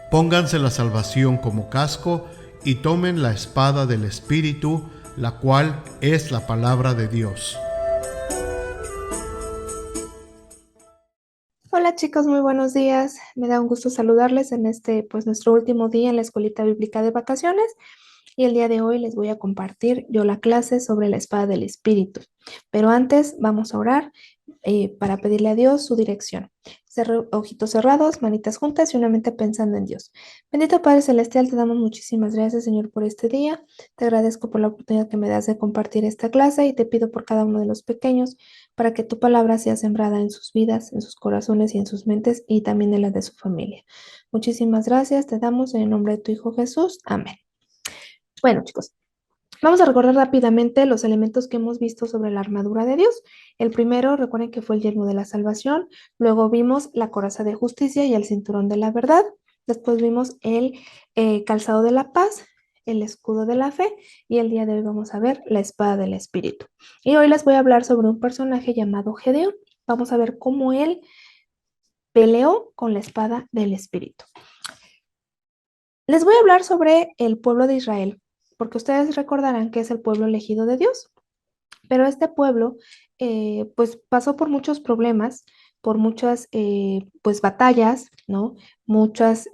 Pónganse la salvación como casco y tomen la espada del Espíritu, la cual es la palabra de Dios. Hola chicos, muy buenos días. Me da un gusto saludarles en pues nuestro último día en la escuelita bíblica de vacaciones. Y el día de hoy les voy a compartir yo la clase sobre la espada del Espíritu. Pero antes vamos a orar para pedirle a Dios su dirección. Ojitos cerrados, manitas juntas y una mente pensando en Dios. Bendito Padre Celestial, te damos muchísimas gracias, Señor, por este día. Te agradezco por la oportunidad que me das de compartir esta clase y te pido por cada uno de los pequeños para que tu palabra sea sembrada en sus vidas, en sus corazones y en sus mentes y también en las de su familia. Muchísimas gracias, te damos en el nombre de tu Hijo Jesús. Amén. Bueno, chicos, vamos a recordar rápidamente los elementos que hemos visto sobre la armadura de Dios. El primero, recuerden que fue el yelmo de la salvación. Luego vimos la coraza de justicia y el cinturón de la verdad. Después vimos el calzado de la paz, el escudo de la fe y el día de hoy vamos a ver la espada del Espíritu. Y hoy les voy a hablar sobre un personaje llamado Gedeón. Vamos a ver cómo él peleó con la espada del Espíritu. Les voy a hablar sobre el pueblo de Israel, porque ustedes recordarán que es el pueblo elegido de Dios. Pero este pueblo, pues pasó por muchos problemas, por muchas, pues batallas, ¿no? Muchas,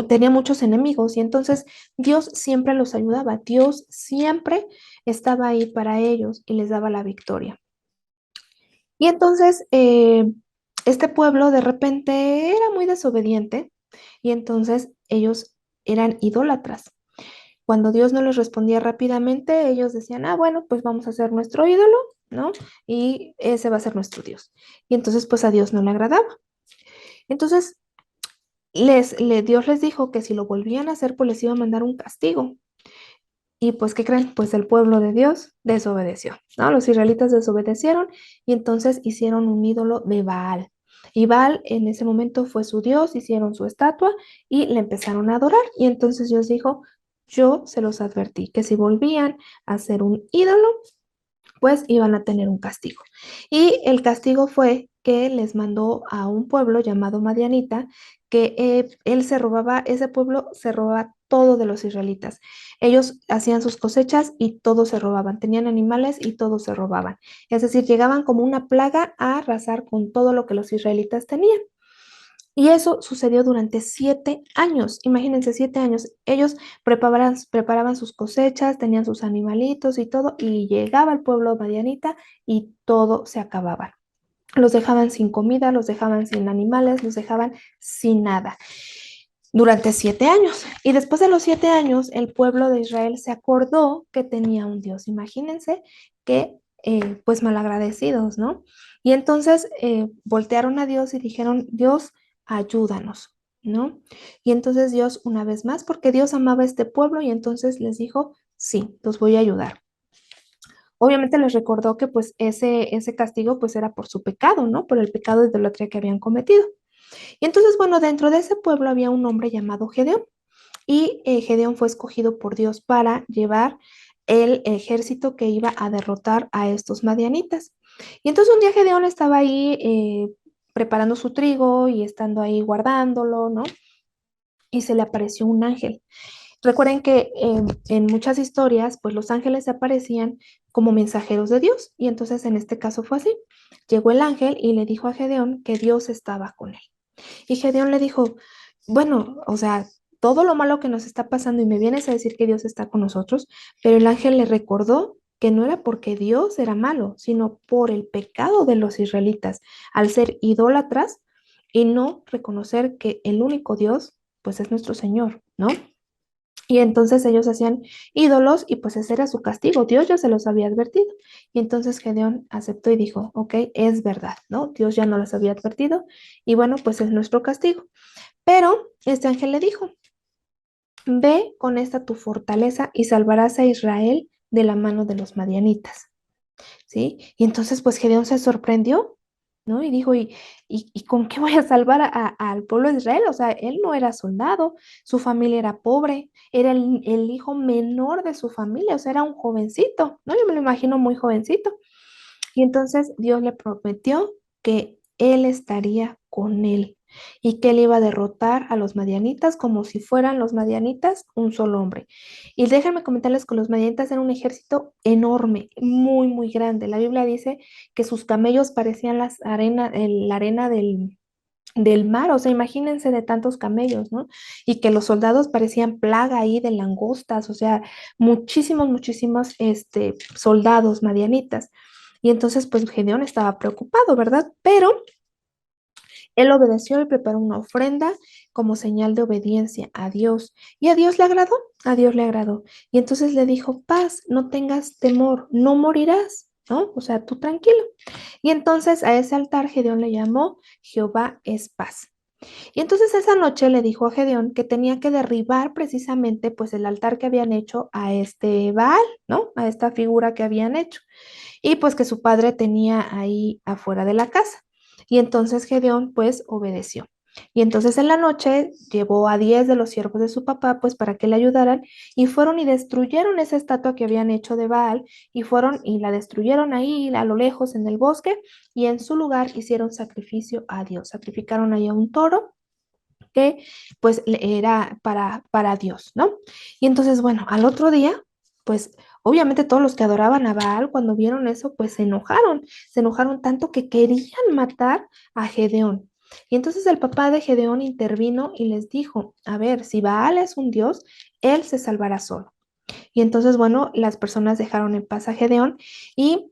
tenía muchos enemigos y entonces Dios siempre los ayudaba. Dios siempre estaba ahí para ellos y les daba la victoria. Y entonces, este pueblo de repente era muy desobediente y entonces ellos eran idólatras. Cuando Dios no les respondía rápidamente, ellos decían, ah, bueno, pues vamos a hacer nuestro ídolo, ¿no? Y ese va a ser nuestro Dios. Y entonces, pues a Dios no le agradaba. Entonces, Dios les dijo que si lo volvían a hacer, pues les iba a mandar un castigo. Y pues, ¿qué creen? Pues el pueblo de Dios desobedeció, ¿no? Los israelitas desobedecieron y entonces hicieron un ídolo de Baal. Y Baal en ese momento fue su Dios, hicieron su estatua y le empezaron a adorar. Y entonces Dios dijo, yo se los advertí, que si volvían a hacer un ídolo, pues iban a tener un castigo. Y el castigo fue que les mandó a un pueblo llamado Madianita, que ese pueblo se robaba todo de los israelitas. Ellos hacían sus cosechas y todo se robaban, tenían animales y todo se robaban. Es decir, llegaban como una plaga a arrasar con todo lo que los israelitas tenían. Y eso sucedió durante 7 años. Imagínense, 7 años. Ellos preparaban sus cosechas, tenían sus animalitos y todo, y llegaba el pueblo madianita y todo se acababa. Los dejaban sin comida, los dejaban sin animales, los dejaban sin nada durante 7 años. Y después de los 7 años, el pueblo de Israel se acordó que tenía un Dios. Imagínense que, pues, malagradecidos, ¿no? Y entonces voltearon a Dios y dijeron, Dios, ayúdanos, ¿no? Y entonces Dios, una vez más, porque Dios amaba a este pueblo, y entonces les dijo, sí, los voy a ayudar. Obviamente les recordó que pues ese castigo pues era por su pecado, ¿no? Por el pecado de idolatría que habían cometido. Y entonces, bueno, dentro de ese pueblo había un hombre llamado Gedeón y Gedeón fue escogido por Dios para llevar el ejército que iba a derrotar a estos madianitas. Y entonces un día Gedeón estaba ahí preparando su trigo y estando ahí guardándolo, ¿no? Y se le apareció un ángel. Recuerden que en muchas historias, pues los ángeles se aparecían como mensajeros de Dios y entonces en este caso fue así. Llegó el ángel y le dijo a Gedeón que Dios estaba con él. Y Gedeón le dijo, bueno, o sea, todo lo malo que nos está pasando y me vienes a decir que Dios está con nosotros, pero el ángel le recordó que no era porque Dios era malo, sino por el pecado de los israelitas, al ser idólatras y no reconocer que el único Dios, pues es nuestro Señor, ¿no? Y entonces ellos hacían ídolos y pues ese era su castigo. Dios ya se los había advertido. Y entonces Gedeón aceptó y dijo, ok, es verdad, ¿no? Dios ya no los había advertido y bueno, pues es nuestro castigo. Pero este ángel le dijo, ve con esta tu fortaleza y salvarás a Israel de la mano de los madianitas. ¿Sí? Y entonces pues Gedeón se sorprendió, ¿no? Y dijo, ¿y con qué voy a salvar al pueblo de Israel? O sea, él no era soldado, su familia era pobre, era el hijo menor de su familia, o sea, era un jovencito, ¿no? Yo me lo imagino muy jovencito. Y entonces Dios le prometió que él estaría con él, y que él iba a derrotar a los madianitas como si fueran los madianitas un solo hombre. Y déjenme comentarles que los madianitas eran un ejército enorme, muy, muy grande. La Biblia dice que sus camellos parecían la arena del mar, o sea, imagínense de tantos camellos, ¿no? Y que los soldados parecían plaga ahí de langostas, o sea, muchísimos, muchísimos soldados madianitas. Y entonces, pues Gedeón estaba preocupado, ¿verdad? Pero él obedeció y preparó una ofrenda como señal de obediencia a Dios. Y a Dios le agradó, a Dios le agradó. Y entonces le dijo, paz, no tengas temor, no morirás, ¿no? O sea, tú tranquilo. Y entonces a ese altar Gedeón le llamó Jehová es paz. Y entonces esa noche le dijo a Gedeón que tenía que derribar precisamente pues el altar que habían hecho a este Baal, ¿no? A esta figura que habían hecho. Y pues que su padre tenía ahí afuera de la casa. Y entonces Gedeón pues obedeció. Y entonces en la noche llevó a 10 de los siervos de su papá pues para que le ayudaran y fueron y destruyeron esa estatua que habían hecho de Baal y fueron y la destruyeron ahí a lo lejos en el bosque y en su lugar hicieron sacrificio a Dios. Sacrificaron ahí a un toro que pues era para Dios, ¿no? Y entonces, bueno, al otro día, pues obviamente todos los que adoraban a Baal cuando vieron eso, pues se enojaron tanto que querían matar a Gedeón. Y entonces el papá de Gedeón intervino y les dijo, a ver, si Baal es un dios, él se salvará solo. Y entonces, bueno, las personas dejaron en paz a Gedeón y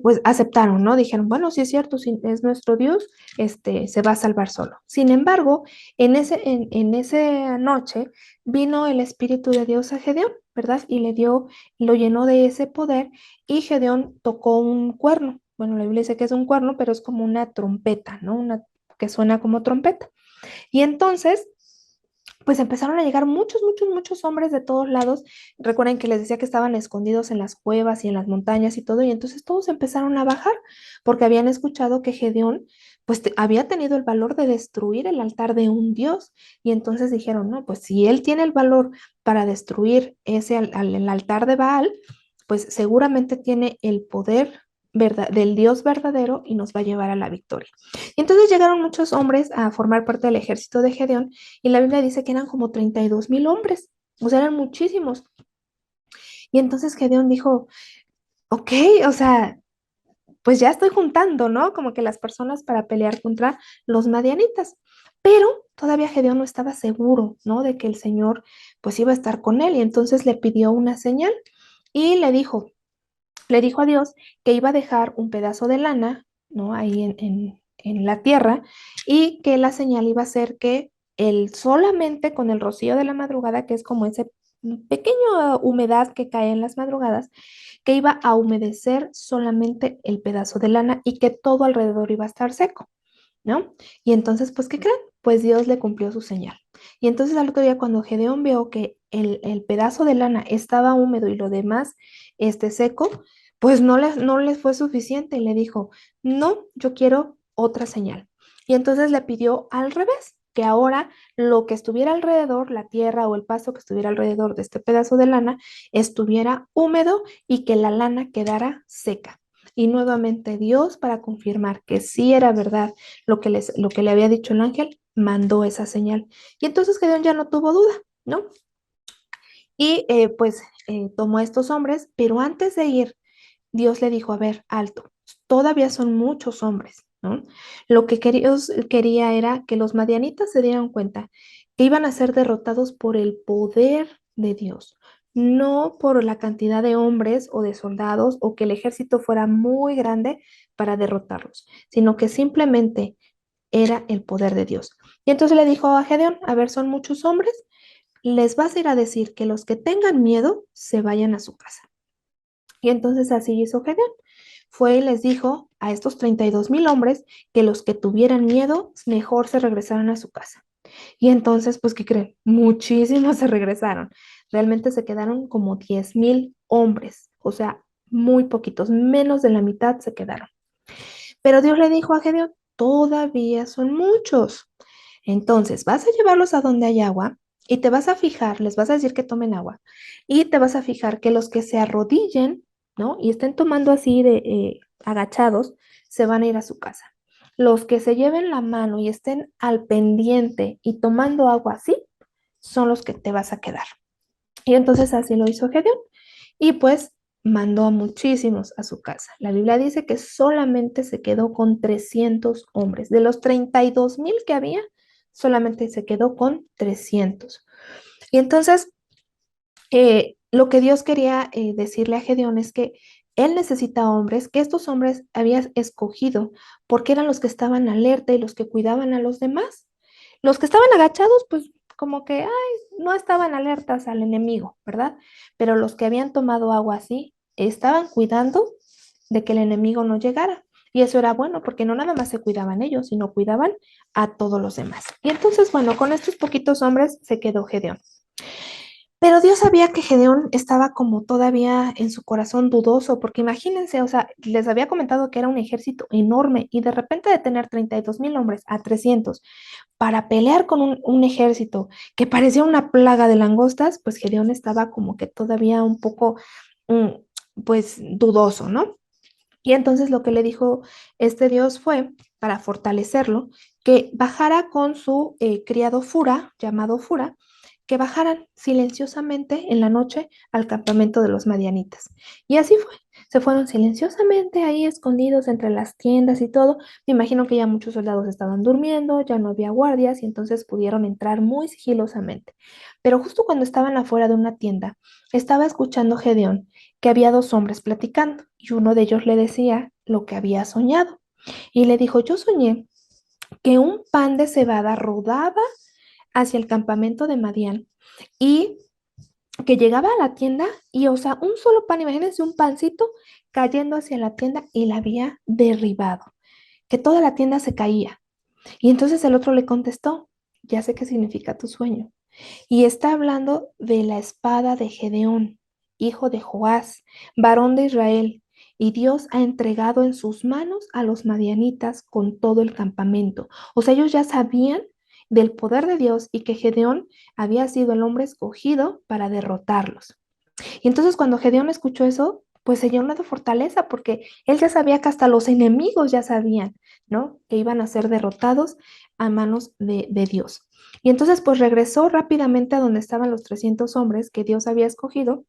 pues aceptaron, ¿no? Dijeron, bueno, sí es cierto, si es nuestro Dios, se va a salvar solo. Sin embargo, en esa noche vino el Espíritu de Dios a Gedeón, ¿verdad? Y lo llenó de ese poder y Gedeón tocó un cuerno. Bueno, la Biblia dice que es un cuerno, pero es como una trompeta, ¿no? Una que suena como trompeta. Y entonces pues empezaron a llegar muchos, muchos, muchos hombres de todos lados. Recuerden que les decía que estaban escondidos en las cuevas y en las montañas y todo, y entonces todos empezaron a bajar porque habían escuchado que Gedeón pues había tenido el valor de destruir el altar de un dios, y entonces dijeron, no, pues si él tiene el valor para destruir el altar de Baal, pues seguramente tiene el poder del Dios verdadero y nos va a llevar a la victoria. Y entonces llegaron muchos hombres a formar parte del ejército de Gedeón y la Biblia dice que eran como 32,000 hombres, o sea, eran muchísimos. Y entonces Gedeón dijo, ok, o sea, pues ya estoy juntando, ¿no? Como que las personas para pelear contra los madianitas. Pero todavía Gedeón no estaba seguro, ¿no? De que el Señor pues iba a estar con él y entonces le pidió una señal y le dijo a Dios que iba a dejar un pedazo de lana, ¿no? Ahí en la tierra y que la señal iba a ser que él solamente con el rocío de la madrugada, que es como ese pequeño humedad que cae en las madrugadas, que iba a humedecer solamente el pedazo de lana y que todo alrededor iba a estar seco, ¿no? Y entonces, pues, ¿qué creen? Pues Dios le cumplió su señal. Y entonces al otro día, cuando Gedeón vio que el pedazo de lana estaba húmedo y lo demás seco, pues no les fue suficiente y le dijo, no, yo quiero otra señal. Y entonces le pidió al revés, que ahora lo que estuviera alrededor, la tierra o el pasto que estuviera alrededor de este pedazo de lana, estuviera húmedo y que la lana quedara seca. Y nuevamente Dios, para confirmar que sí era verdad lo que le había dicho el ángel, mandó esa señal. Y entonces Gedeón ya no tuvo duda, ¿no? Y pues tomó a estos hombres, pero antes de ir, Dios le dijo, a ver, alto, todavía son muchos hombres, ¿no? Lo que Dios quería era que los madianitas se dieran cuenta que iban a ser derrotados por el poder de Dios, no por la cantidad de hombres o de soldados o que el ejército fuera muy grande para derrotarlos, sino que simplemente era el poder de Dios. Y entonces le dijo a Gedeón, a ver, son muchos hombres, les vas a ir a decir que los que tengan miedo se vayan a su casa. Y entonces así hizo Gedeón. Fue y les dijo a estos 32,000 hombres que los que tuvieran miedo mejor se regresaran a su casa. Y entonces, pues, ¿qué creen? Muchísimos se regresaron. Realmente se quedaron como 10,000 hombres, o sea, muy poquitos, menos de la mitad se quedaron. Pero Dios le dijo a Gedeón, todavía son muchos. Entonces, vas a llevarlos a donde hay agua y te vas a fijar, les vas a decir que tomen agua y te vas a fijar que los que se arrodillen, ¿no? Y estén tomando así de agachados, se van a ir a su casa. los que se lleven la mano y estén al pendiente y tomando agua así, son los que te vas a quedar. Y entonces así lo hizo Gedeón. Y pues mandó a muchísimos a su casa. La Biblia dice que solamente se quedó con 300 hombres. De los 32,000 que había, solamente se quedó con 300. Y entonces, lo que Dios quería decirle a Gedeón es que él necesita hombres, que estos hombres había escogido porque eran los que estaban alerta y los que cuidaban a los demás. Los que estaban agachados, pues como que, ay, no estaban alertas al enemigo, ¿verdad? Pero los que habían tomado agua así, estaban cuidando de que el enemigo no llegara. Y eso era bueno porque no nada más se cuidaban ellos, sino cuidaban a todos los demás. Y entonces, bueno, con estos poquitos hombres se quedó Gedeón. Pero Dios sabía que Gedeón estaba como todavía en su corazón dudoso, porque imagínense, o sea, les había comentado que era un ejército enorme y de repente de tener 32,000 hombres a 300 para pelear con un ejército que parecía una plaga de langostas, pues Gedeón estaba como que todavía un poco, pues, dudoso, ¿no? Y entonces lo que le dijo este Dios fue, para fortalecerlo, que bajara con su criado Fura, llamado Fura, que bajaran silenciosamente en la noche al campamento de los madianitas. Y así fue. Se fueron silenciosamente ahí escondidos entre las tiendas y todo. Me imagino que ya muchos soldados estaban durmiendo, ya no había guardias y entonces pudieron entrar muy sigilosamente. Pero justo cuando estaban afuera de una tienda, estaba escuchando Gedeón que había dos hombres platicando y uno de ellos le decía lo que había soñado. Y le dijo, yo soñé que un pan de cebada rodaba hacia el campamento de Madián y que llegaba a la tienda y, o sea, un solo pan, imagínense un pancito cayendo hacia la tienda y la había derribado, que toda la tienda se caía. Y entonces el otro le contestó, ya sé qué significa tu sueño. Y está hablando de la espada de Gedeón, hijo de Joás, varón de Israel. Y Dios ha entregado en sus manos a los madianitas con todo el campamento. O sea, ellos ya sabían del poder de Dios y que Gedeón había sido el hombre escogido para derrotarlos. Y entonces cuando Gedeón escuchó eso, pues se llenó de fortaleza porque él ya sabía que hasta los enemigos ya sabían, ¿no? Que iban a ser derrotados a manos de Dios. Y entonces pues regresó rápidamente a donde estaban los 300 hombres que Dios había escogido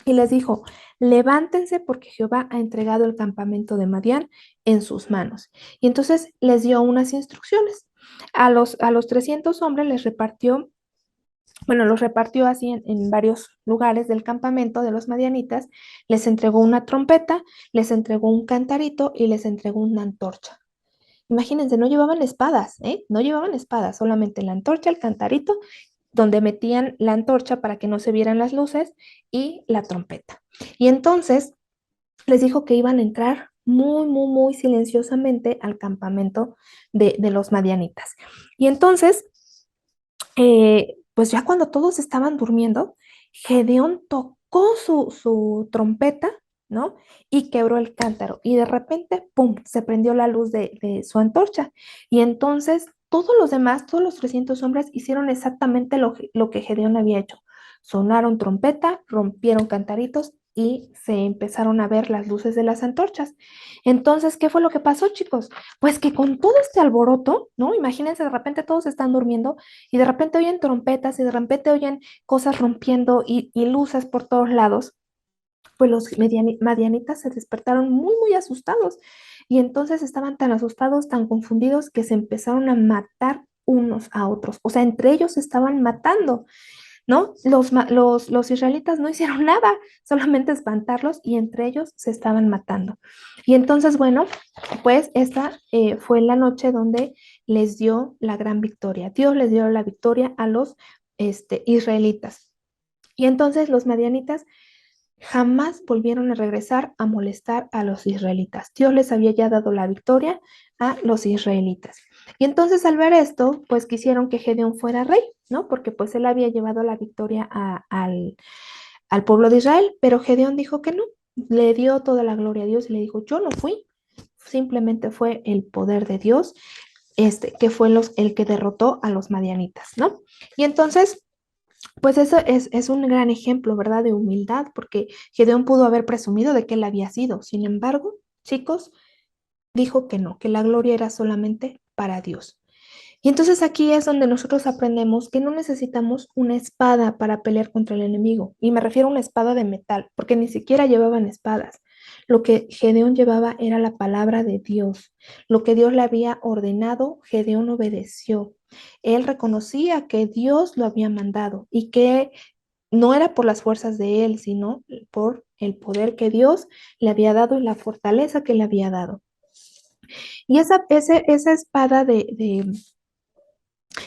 y les dijo, levántense porque Jehová ha entregado el campamento de Madián en sus manos. Y entonces les dio unas instrucciones. A los 300 hombres les repartió, bueno, los repartió así en varios lugares del campamento de los madianitas, les entregó una trompeta, les entregó un cantarito y les entregó una antorcha. Imagínense, no llevaban espadas, ¿eh? No llevaban espadas, solamente la antorcha, el cantarito, donde metían la antorcha para que no se vieran las luces y la trompeta. Y entonces les dijo que iban a entrar muy, muy, muy silenciosamente al campamento de los madianitas. Y entonces pues ya cuando todos estaban durmiendo, Gedeón tocó su trompeta, ¿no? Y quebró el cántaro. Y de repente, ¡pum!, se prendió la luz de su antorcha. Y entonces todos los demás, todos los 300 hombres, hicieron exactamente lo que Gedeón había hecho. Sonaron trompeta, rompieron cantaritos y se empezaron a ver las luces de las antorchas. Entonces, ¿qué fue lo que pasó, chicos? Pues que con todo este alboroto, ¿no? Imagínense, de repente todos están durmiendo y de repente oyen trompetas y de repente oyen cosas rompiendo y luces por todos lados, pues los madianitas se despertaron muy, muy asustados y entonces estaban tan asustados, tan confundidos que se empezaron a matar unos a otros, o sea, entre ellos se estaban matando. ¿No? Los israelitas no hicieron nada, solamente espantarlos y entre ellos se estaban matando. Y entonces, bueno, pues esta fue la noche donde les dio la gran victoria. Dios les dio la victoria a los israelitas. Y entonces los madianitas jamás volvieron a regresar a molestar a los israelitas. Dios les había ya dado la victoria a los israelitas. Y entonces al ver esto, pues quisieron que Gedeón fuera rey, ¿no? Porque pues él había llevado la victoria al pueblo de Israel, pero Gedeón dijo que no, le dio toda la gloria a Dios y le dijo, yo no fui, simplemente fue el poder de Dios, que fue el que derrotó a los madianitas, ¿no? Y entonces pues eso es un gran ejemplo, ¿verdad? De humildad, porque Gedeón pudo haber presumido de que él había sido. Sin embargo, chicos, dijo que no, que la gloria era solamente para Dios. Y entonces aquí es donde nosotros aprendemos que no necesitamos una espada para pelear contra el enemigo. Y me refiero a una espada de metal, porque ni siquiera llevaban espadas. Lo que Gedeón llevaba era la palabra de Dios. Lo que Dios le había ordenado, Gedeón obedeció. Él reconocía que Dios lo había mandado y que no era por las fuerzas de él, sino por el poder que Dios le había dado y la fortaleza que le había dado. Y esa espada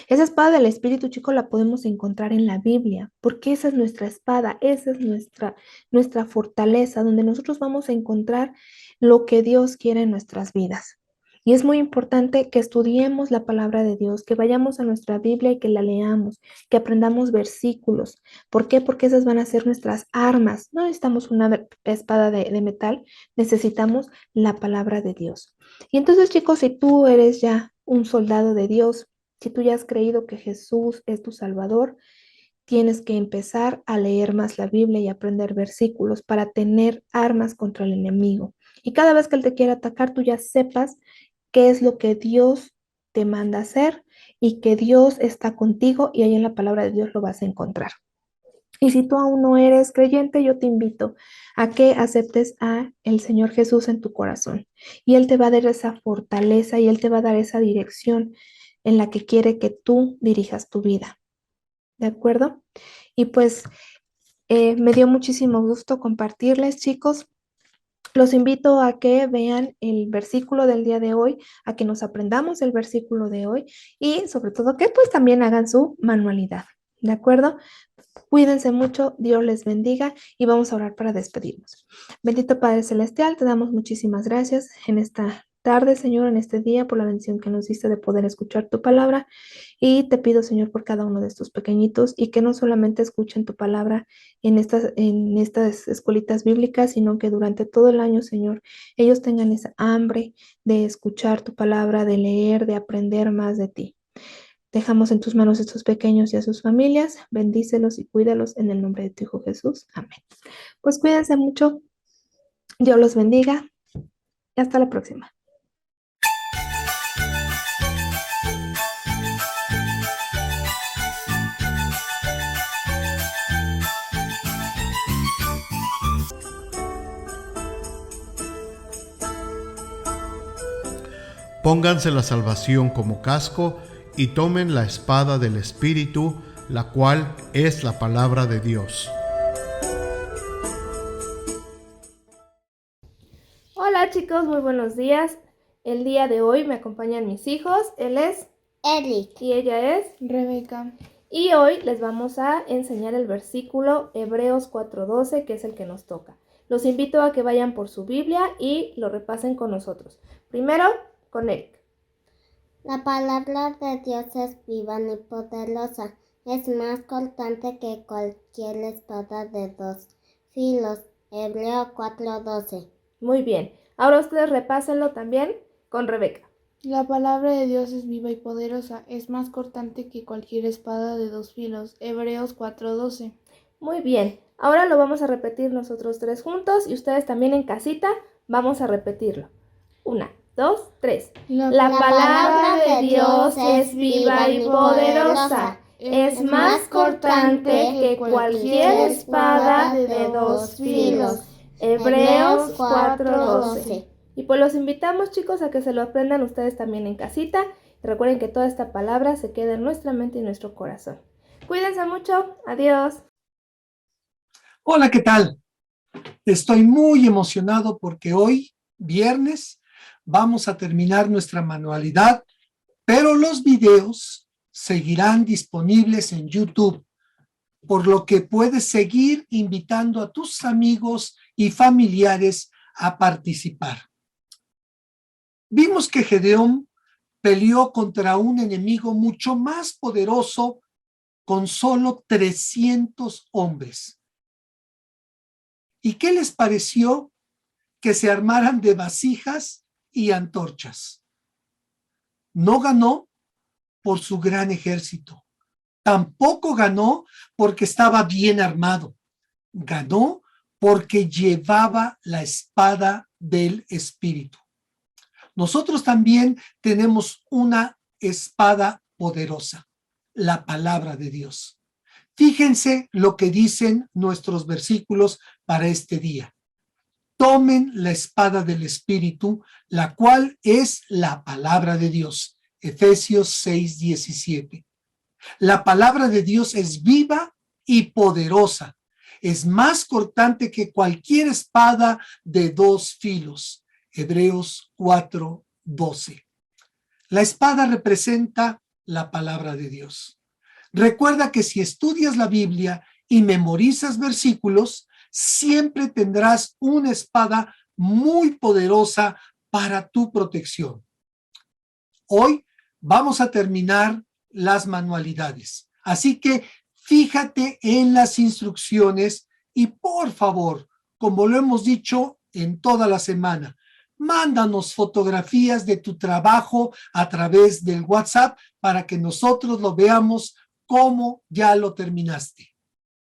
esa espada del Espíritu, chico, la podemos encontrar en la Biblia, porque esa es nuestra espada, esa es nuestra fortaleza, donde nosotros vamos a encontrar lo que Dios quiere en nuestras vidas. Y es muy importante que estudiemos la palabra de Dios, que vayamos a nuestra Biblia y que la leamos, que aprendamos versículos. ¿Por qué? Porque esas van a ser nuestras armas. No necesitamos una espada de metal, necesitamos la palabra de Dios. Y entonces, chicos, si tú eres ya un soldado de Dios, si tú ya has creído que Jesús es tu Salvador, tienes que empezar a leer más la Biblia y aprender versículos para tener armas contra el enemigo. Y cada vez que él te quiera atacar, tú ya sepas qué es lo que Dios te manda hacer y que Dios está contigo y ahí en la palabra de Dios lo vas a encontrar. Y si tú aún no eres creyente, yo te invito a que aceptes a el Señor Jesús en tu corazón. Y Él te va a dar esa fortaleza y Él te va a dar esa dirección en la que quiere que tú dirijas tu vida. ¿De acuerdo? Y pues me dio muchísimo gusto compartirles, chicos. Los invito a que vean el versículo del día de hoy, a que nos aprendamos el versículo de hoy y sobre todo que pues también hagan su manualidad. ¿De acuerdo? Cuídense mucho, Dios les bendiga y vamos a orar para despedirnos. Bendito Padre Celestial, te damos muchísimas gracias en esta tarde, Señor, en este día, por la bendición que nos diste de poder escuchar tu palabra. Y te pido, Señor, por cada uno de estos pequeñitos y que no solamente escuchen tu palabra en estas escuelitas bíblicas, sino que durante todo el año, Señor, ellos tengan esa hambre de escuchar tu palabra, de leer, de aprender más de ti. Dejamos en tus manos a estos pequeños y a sus familias. Bendícelos y cuídalos en el nombre de tu Hijo Jesús. Amén. Pues cuídense mucho. Dios los bendiga. Y hasta la próxima. Pónganse la salvación como casco y tomen la espada del Espíritu, la cual es la palabra de Dios. Hola chicos, muy buenos días. El día de hoy me acompañan mis hijos. Él es Eric y ella es Rebeca. Y hoy les vamos a enseñar el versículo Hebreos 4:12, que es el que nos toca. Los invito a que vayan por su Biblia y lo repasen con nosotros. Primero, con Eric. La palabra de Dios es viva y poderosa. Es más cortante que cualquier espada de dos filos. Hebreos 4:12. Muy bien. Ahora ustedes repásenlo también con Rebeca. La palabra de Dios es viva y poderosa, es más cortante que cualquier espada de dos filos. Hebreos 4:12. Muy bien. Ahora lo vamos a repetir nosotros tres juntos y ustedes también en casita vamos a repetirlo. 1, 2, 3. La palabra de Dios es viva y poderosa. Es más cortante que cualquier espada de dos filos. Hebreos 4:12. Y pues los invitamos, chicos, a que se lo aprendan ustedes también en casita. Y recuerden que toda esta palabra se queda en nuestra mente y en nuestro corazón. Cuídense mucho. Adiós. Hola, ¿qué tal? Estoy muy emocionado porque hoy, viernes, vamos a terminar nuestra manualidad, pero los videos seguirán disponibles en YouTube, por lo que puedes seguir invitando a tus amigos y familiares a participar. Vimos que Gedeón peleó contra un enemigo mucho más poderoso con solo 300 hombres. ¿Y qué les pareció que se armaran de vasijas y antorchas? No ganó por su gran ejército. Tampoco ganó porque estaba bien armado. Ganó porque llevaba la espada del Espíritu. nosotros también tenemos una espada poderosa, la palabra de Dios. Fíjense lo que dicen nuestros versículos para este día. Tomen la espada del Espíritu, la cual es la palabra de Dios. Efesios 6:17. La palabra de Dios es viva y poderosa. Es más cortante que cualquier espada de 2 filos. Hebreos 4:12. La espada representa la palabra de Dios. Recuerda que si estudias la Biblia y memorizas versículos, siempre tendrás una espada muy poderosa para tu protección. Hoy vamos a terminar las manualidades, así que fíjate en las instrucciones y por favor, como lo hemos dicho en toda la semana, mándanos fotografías de tu trabajo a través del WhatsApp para que nosotros lo veamos cómo ya lo terminaste.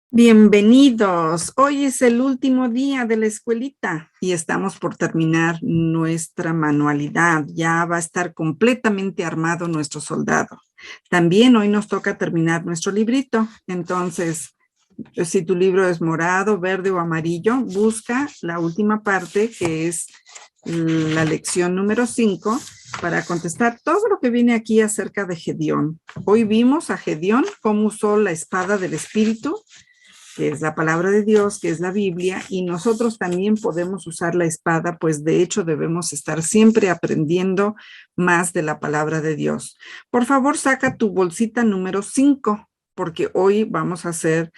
Bienvenidos. Hoy es el último día de la escuelita y estamos por terminar nuestra manualidad. Ya va a estar completamente armado nuestro soldado. También hoy nos toca terminar nuestro librito. Entonces, si tu libro es morado, verde o amarillo, busca la última parte que es la lección número 5 para contestar todo lo que viene aquí acerca de Gedeón. Hoy vimos a Gedeón cómo usó la espada del Espíritu, que es la palabra de Dios, que es la Biblia, y nosotros también podemos usar la espada, pues de hecho debemos estar siempre aprendiendo más de la palabra de Dios. Por favor, saca tu bolsita número 5, porque hoy vamos a hacer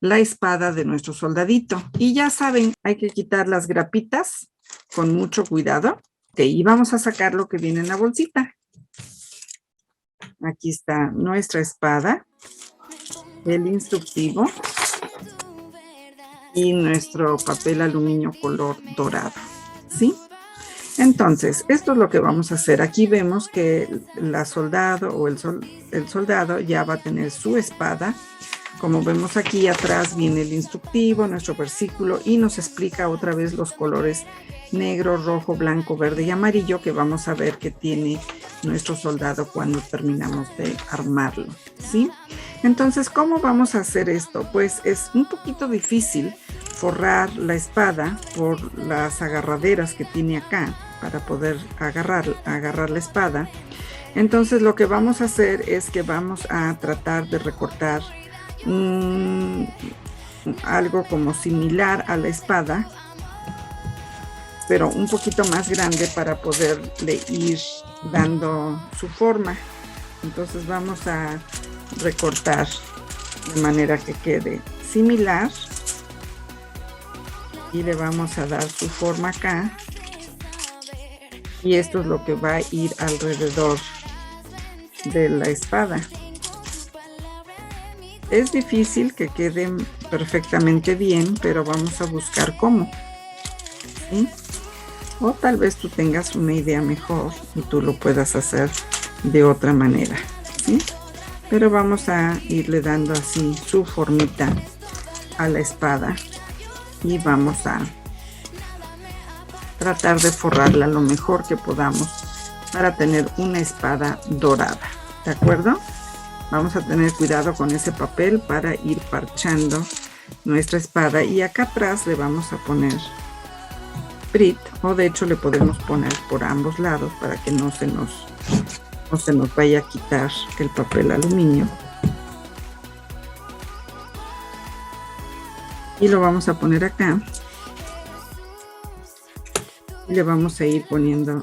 la espada de nuestro soldadito. Y ya saben, hay que quitar las grapitas con mucho cuidado. Ok, y vamos a sacar lo que viene en la bolsita. Aquí está nuestra espada, el instructivo y nuestro papel aluminio color dorado, ¿sí? Entonces, esto es lo que vamos a hacer. Aquí vemos que la soldado o el soldado ya va a tener su espada. Como vemos aquí atrás viene el instructivo, nuestro versículo y nos explica otra vez los colores negro, rojo, blanco, verde y amarillo que vamos a ver que tiene nuestro soldado cuando terminamos de armarlo, ¿sí? Entonces, ¿cómo vamos a hacer esto? Pues es un poquito difícil forrar la espada por las agarraderas que tiene acá para poder agarrar la espada. Entonces, lo que vamos a hacer es que vamos a tratar de recortar algo como similar a la espada, pero un poquito más grande para poderle ir dando su forma. Entonces vamos a recortar de manera que quede similar y le vamos a dar su forma acá, y esto es lo que va a ir alrededor de la espada. Es difícil que queden perfectamente bien, pero vamos a buscar cómo, ¿sí? O tal vez tú tengas una idea mejor y tú lo puedas hacer de otra manera, ¿sí? Pero vamos a irle dando así su formita a la espada y vamos a tratar de forrarla lo mejor que podamos para tener una espada dorada, ¿de acuerdo? Vamos a tener cuidado con ese papel para ir parchando nuestra espada, y acá atrás le vamos a poner Brit, o de hecho le podemos poner por ambos lados para que no se nos vaya a quitar el papel aluminio. Y lo vamos a poner acá y le vamos a ir poniendo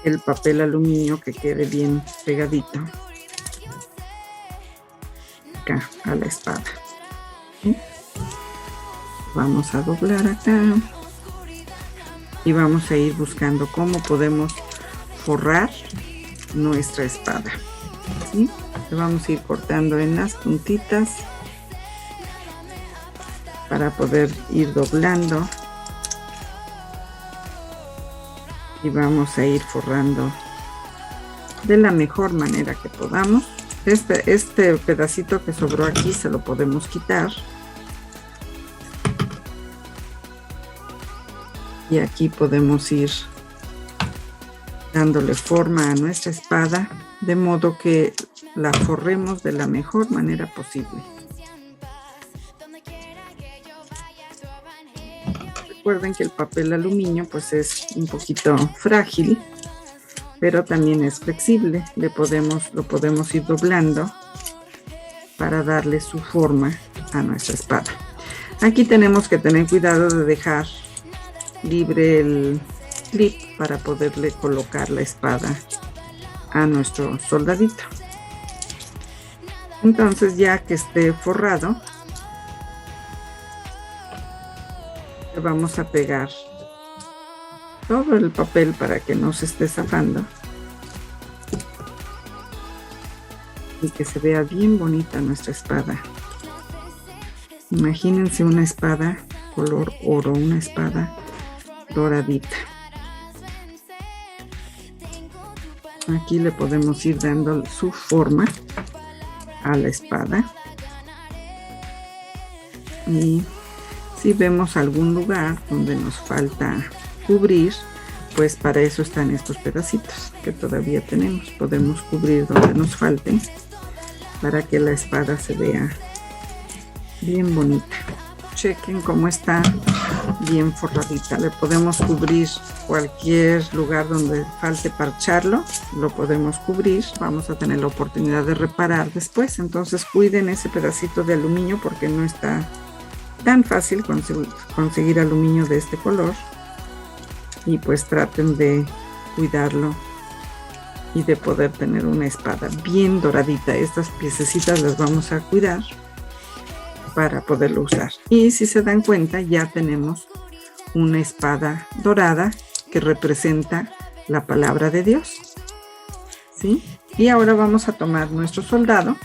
el papel aluminio que quede bien pegadito acá a la espada. ¿Sí? Vamos a doblar acá y vamos a ir buscando cómo podemos forrar nuestra espada, ¿sí? Le vamos a ir cortando en las puntitas para poder ir doblando, y vamos a ir forrando de la mejor manera que podamos. Este pedacito que sobró aquí se lo podemos quitar Y aquí podemos ir dándole forma a nuestra espada, de modo que la forremos de la mejor manera posible. Recuerden que el papel aluminio pues es un poquito frágil, pero también es flexible. Lo podemos ir doblando para darle su forma a nuestra espada. Aquí tenemos que tener cuidado de dejar libre el clip para poderle colocar la espada a nuestro soldadito. Entonces, ya que esté forrado, le vamos a pegar todo el papel para que no se esté zafando y que se vea bien bonita nuestra espada. Imagínense una espada color oro, una espada doradita. Aquí le podemos ir dando su forma a la espada. Y si vemos algún lugar donde nos falta cubrir, pues para eso están estos pedacitos que todavía tenemos. Podemos cubrir donde nos falten para que la espada se vea bien bonita. Chequen cómo está bien forradita. Le podemos cubrir cualquier lugar donde falte parcharlo, lo podemos cubrir. Vamos a tener la oportunidad de reparar después, entonces cuiden ese pedacito de aluminio porque no está tan fácil conseguir aluminio de este color, y pues traten de cuidarlo y de poder tener una espada bien doradita. Estas piececitas las vamos a cuidar para poderlo usar. Y si se dan cuenta, ya tenemos una espada dorada que representa la palabra de Dios, ¿sí? Y ahora vamos a tomar nuestro soldado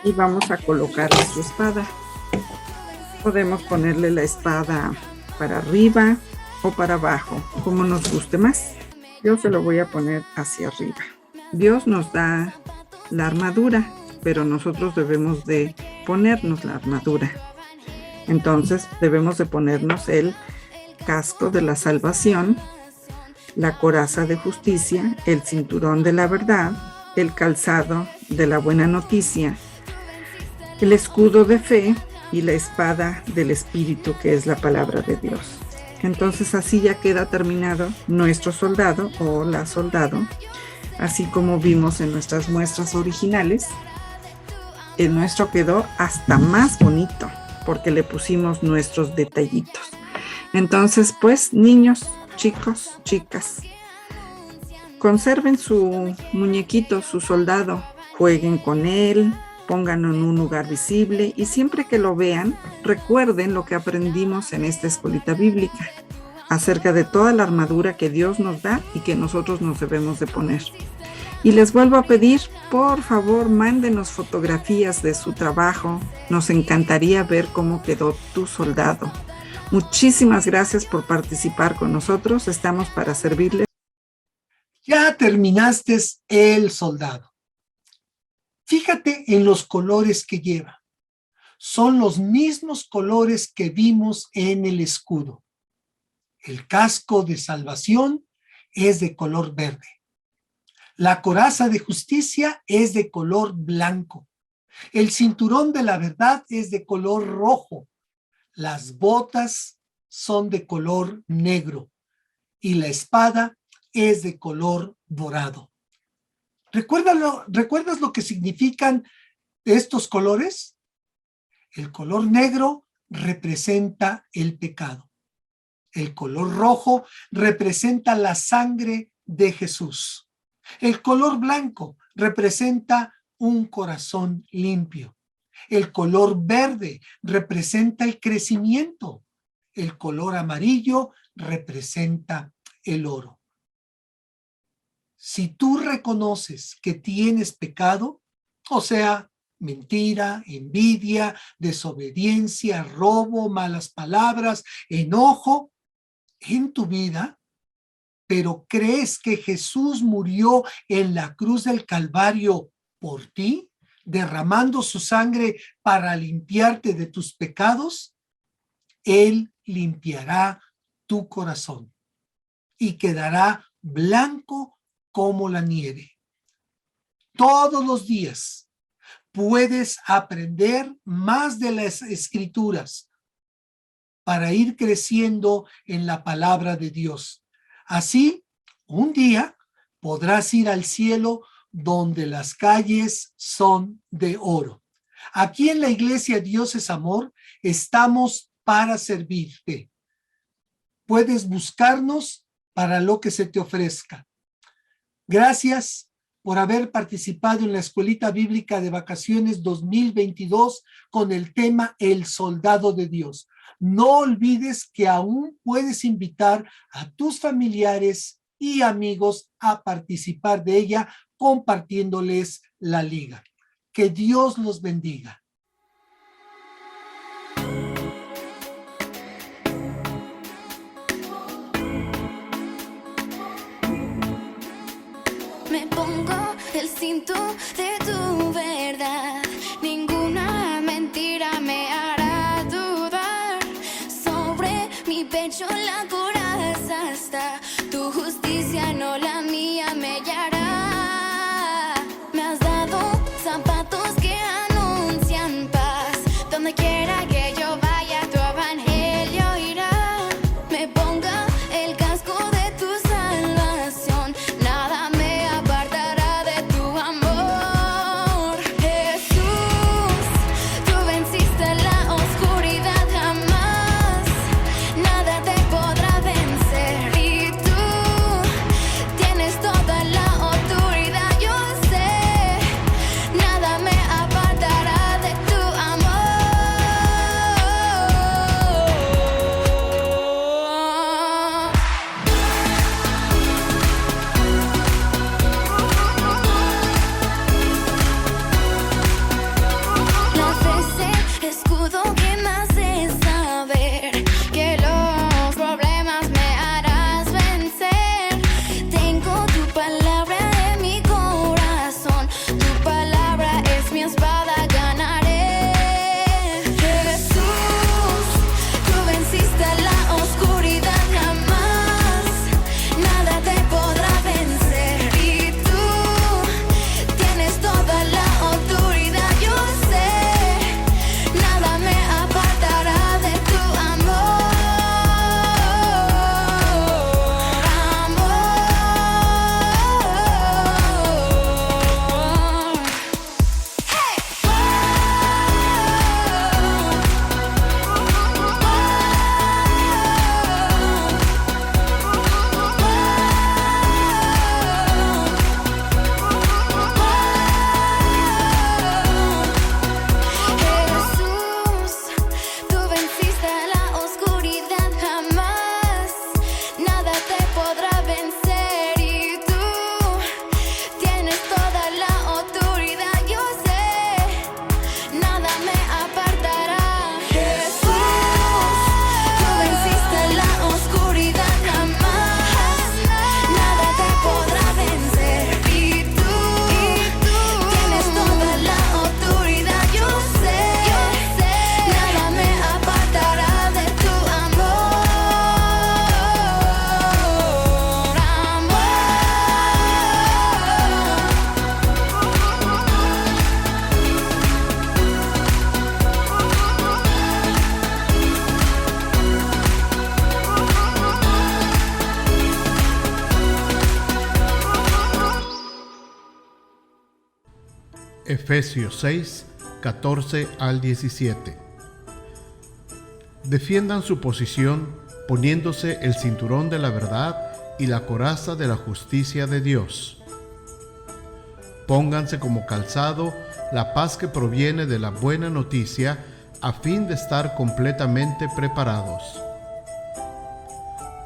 y vamos a colocarle su espada. Podemos ponerle la espada para arriba o para abajo, como nos guste más. Yo se lo voy a poner hacia arriba. Dios nos da la armadura, pero nosotros debemos de ponernos la armadura. Entonces debemos de ponernos el casco de la salvación, la coraza de justicia, el cinturón de la verdad, el calzado de la buena noticia, el escudo de fe y la espada del Espíritu, que es la palabra de Dios. Entonces así ya queda terminado nuestro soldado o la soldado, así como vimos en nuestras muestras originales. El nuestro quedó hasta más bonito porque le pusimos nuestros detallitos. Entonces, pues, niños, chicos, chicas, conserven su muñequito, su soldado, jueguen con él, pónganlo en un lugar visible y siempre que lo vean, recuerden lo que aprendimos en esta escuelita bíblica acerca de toda la armadura que Dios nos da y que nosotros nos debemos de poner. Y les vuelvo a pedir, por favor, mándenos fotografías de su trabajo. Nos encantaría ver cómo quedó tu soldado. Muchísimas gracias por participar con nosotros. Estamos para servirles. Ya terminaste el soldado. Fíjate en los colores que lleva. Son los mismos colores que vimos en el escudo. El casco de salvación es de color verde. La coraza de justicia es de color blanco. El cinturón de la verdad es de color rojo. Las botas son de color negro. Y la espada es de color dorado. ¿Recuerdas lo que significan estos colores? El color negro representa el pecado. El color rojo representa la sangre de Jesús. El color blanco representa un corazón limpio. El color verde representa el crecimiento. El color amarillo representa el oro. Si tú reconoces que tienes pecado, o sea, mentira, envidia, desobediencia, robo, malas palabras, enojo en tu vida, pero crees que Jesús murió en la cruz del Calvario por ti, derramando su sangre para limpiarte de tus pecados, Él limpiará tu corazón y quedará blanco como la nieve. Todos los días puedes aprender más de las Escrituras para ir creciendo en la palabra de Dios. Así, un día podrás ir al cielo donde las calles son de oro. Aquí en la iglesia Dios es Amor, estamos para servirte. Puedes buscarnos para lo que se te ofrezca. Gracias por haber participado en la Escuelita Bíblica de Vacaciones 2022 con el tema El Soldado de Dios. No olvides que aún puedes invitar a tus familiares y amigos a participar de ella compartiéndoles la liga. Que Dios los bendiga. Me pongo el cinto de tu verdad. Ninguna mentira me hará dudar. Sobre mi pecho la coraza está. Tu justicia, no la mía, me guiará. Me has dado zapatos que anuncian paz. Donde quiera que yo vaya, tu evangelio irá. Me ponga el casco de tu salvación. Nada me apartará de tu amor. Jesús, tú venciste la oscuridad jamás. Nada te podrá vencer. Y tú tienes toda la autoridad, yo sé. Nada me apartará de tu amor. La fe es el escudo que me hace saber que los problemas me harás vencer. Tengo tu palabra en mi corazón, tu palabra es mi espada, ganaré. Jesús, tú venciste la oscuridad jamás. Nada te podrá vencer. Y tú tienes toda la autoridad, yo sé. Nada me apartará de tu amor. Jesús, tú venciste la oscuridad jamás. Nada te podrá vencer. Y tú tienes toda la autoridad, yo sé. Nada me apartará. Jesús, tú venciste la oscuridad jamás. Nada te podrá vencer. Y tú tienes toda la autoridad, yo sé. Nada me apartará de tu amor. Efesios 6, 14 al 17. Defiendan su posición poniéndose el cinturón de la verdad y la coraza de la justicia de Dios. Pónganse como calzado la paz que proviene de la buena noticia a fin de estar completamente preparados.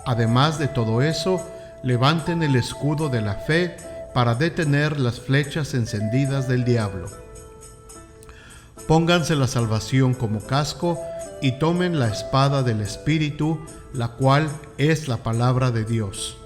Además de todo eso, levanten el escudo de la fe para detener las flechas encendidas del diablo. Pónganse la salvación como casco y tomen la espada del Espíritu, la cual es la palabra de Dios.